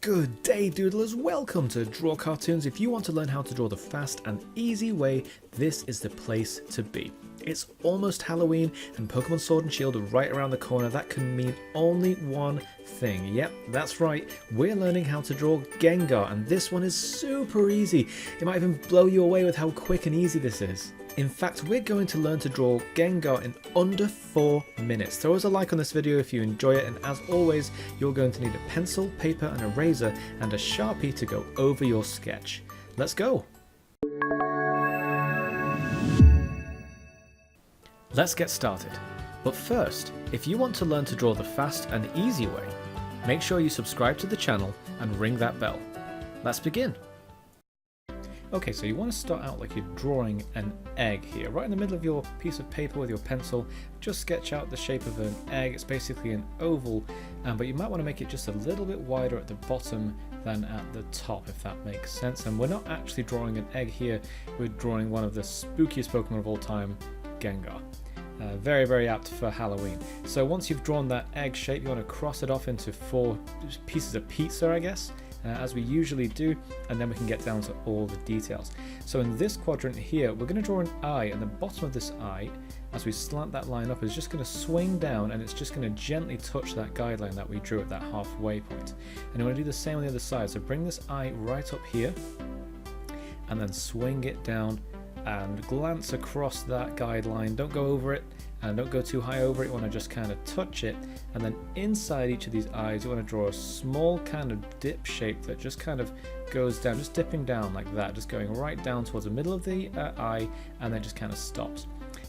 Good day, doodlers. Welcome to Draw Cartoons. If you want to learn how to draw the fast and easy way, this is the place to be. It's almost Halloween and Pokemon Sword and Shield are right around the corner. That can mean only one thing. Yep, that's right. We're learning how to draw Gengar, and this one is super easy. It might even blow you away with how quick and easy this is. In fact, we're going to learn to draw Gengar in under 4 minutes. Throw us a like on this video if you enjoy it, and as always, you're going to need a pencil, paper, and eraser, and a Sharpie to go over your sketch. Let's go! Let's get started. But first, if you want to learn to draw the fast and easy way, make sure you subscribe to the channel and ring that bell. Let's begin. Okay, so you want to start out like you're drawing an egg here. Right in the middle of your piece of paper with your pencil, just sketch out the shape of an egg. It's basically an oval, but you might want to make it just a little bit wider at the bottom than at the top, if that makes sense. And we're not actually drawing an egg here, we're drawing one of the spookiest Pokemon of all time, Gengar. Very, very apt for Halloween. So once you've drawn that egg shape, you want to cross it off into 4 pieces of pizza, I guess. As we usually do, and then we can get down to all the details. So in this quadrant here, we're going to draw an eye, and the bottom of this eye, as we slant that line up, is just going to swing down, and it's just going to gently touch that guideline that we drew at that halfway point. And I'm going to do the same on the other side. So bring this eye right up here, and then swing it down, and glance across that guideline. Don't go over it, and don't go too high over it. You want to just kind of touch it, and then inside each of these eyes you want to draw a small kind of dip shape that just kind of goes down, just dipping down like that, just going right down towards the middle of the eye, and then just kind of stops.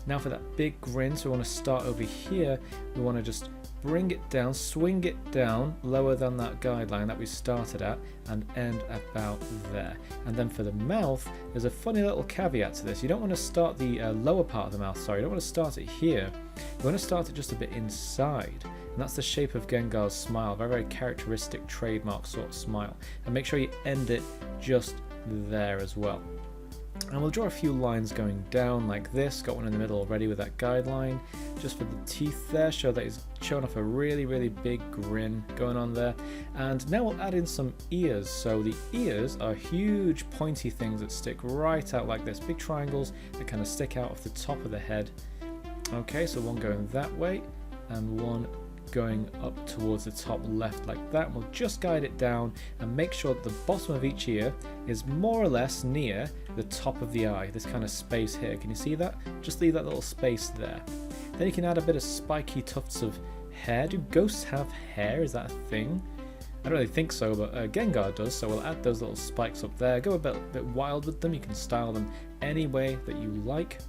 Now for that big grin, so we want to start over here. We want to just bring it down, swing it down lower than that guideline that we started at, and end about there. And then for the mouth, there's a funny little caveat to this. You don't want to start the lower part of the mouth, sorry, you don't want to start it here. You want to start it just a bit inside. And that's the shape of Gengar's smile, very, very characteristic trademark sort of smile. And make sure you end it just there as well. And we'll draw a few lines going down like this. Got one in the middle already with that guideline. Just for the teeth there, show that he's showing off a really, really big grin going on there. And now we'll add in some ears. So the ears are huge pointy things that stick right out like this. Big triangles that kind of stick out off the top of the head. Okay, so one going that way and one going up towards the top left like that. We'll just guide it down and make sure that the bottom of each ear is more or less near the top of the eye, this kind of space here. Can you see that? Just leave that little space there. Then you can add a bit of spiky tufts of hair. Do ghosts have hair? Is that a thing? I don't really think so, but Gengar does, so we'll add those little spikes up there. Go a bit wild with them. You can style them any way that you like.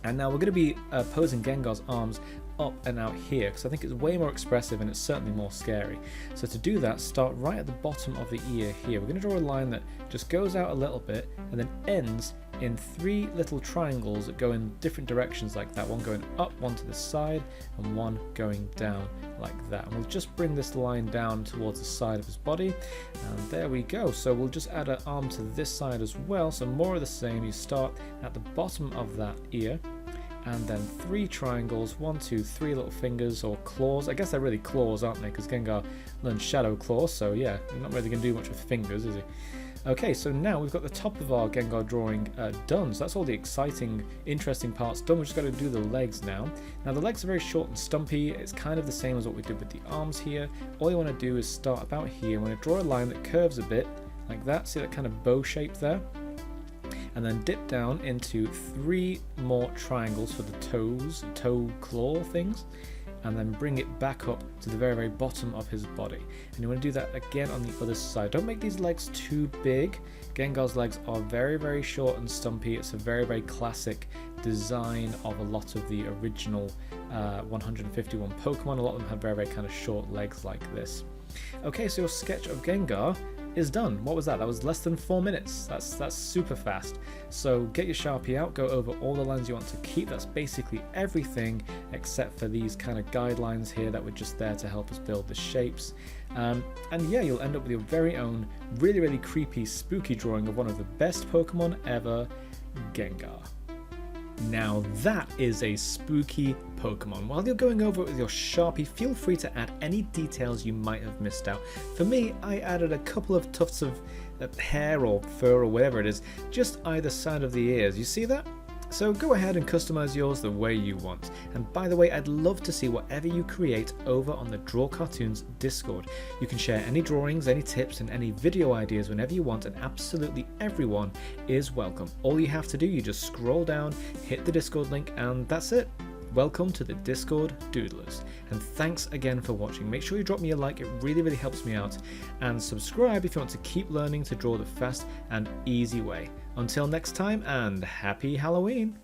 And now we're going to be posing Gengar's arms up and out here, because I think it's way more expressive and it's certainly more scary. So to do that, start right at the bottom of the ear here. We're going to draw a line that just goes out a little bit and then ends in 3 little triangles that go in different directions like that. One going up, one to the side, and one going down like that. And we'll just bring this line down towards the side of his body, and there we go. So we'll just add an arm to this side as well. So more of the same. You start at the bottom of that ear, and then 3 triangles, 1, 2, 3 little fingers or claws. I guess they're really claws, aren't they? Because Gengar learned Shadow Claw, so yeah, you're not really going to do much with fingers, is he? Okay, so now we've got the top of our Gengar drawing done. So that's all the exciting, interesting parts done. We've just got to do the legs now. Now the legs are very short and stumpy. It's kind of the same as what we did with the arms here. All you want to do is start about here. You want to draw a line that curves a bit like that. See that kind of bow shape there? And then dip down into 3 more triangles for the toes, toe claw things, and then bring it back up to the very, very bottom of his body. And you want to do that again on the other side. Don't make these legs too big. Gengar's legs are very, very short and stumpy. It's a very, very classic design of a lot of the original 151 Pokemon. A lot of them have very, very kind of short legs like this. Okay, so your sketch of Gengar is done. What was that? That was less than 4 minutes. That's super fast. So get your Sharpie out, go over all the lines you want to keep. That's basically everything except for these kind of guidelines here that were just there to help us build the shapes. And yeah, you'll end up with your very own really, really creepy, spooky drawing of one of the best Pokemon ever, Gengar. Now that is a spooky Pokemon. While you're going over it with your Sharpie, feel free to add any details you might have missed out. For me, I added a couple of tufts of hair or fur or whatever it is, just either side of the ears. You see that? So go ahead and customize yours the way you want. And by the way, I'd love to see whatever you create over on the Draw Cartoons Discord. You can share any drawings, any tips, and any video ideas whenever you want, and absolutely everyone is welcome. All you have to do, you just scroll down, hit the Discord link, and that's it. Welcome to the Discord Doodlers, and thanks again for watching. Make sure you drop me a like, it really helps me out, and subscribe if you want to keep learning to draw the fast and easy way. Until next time, and happy Halloween!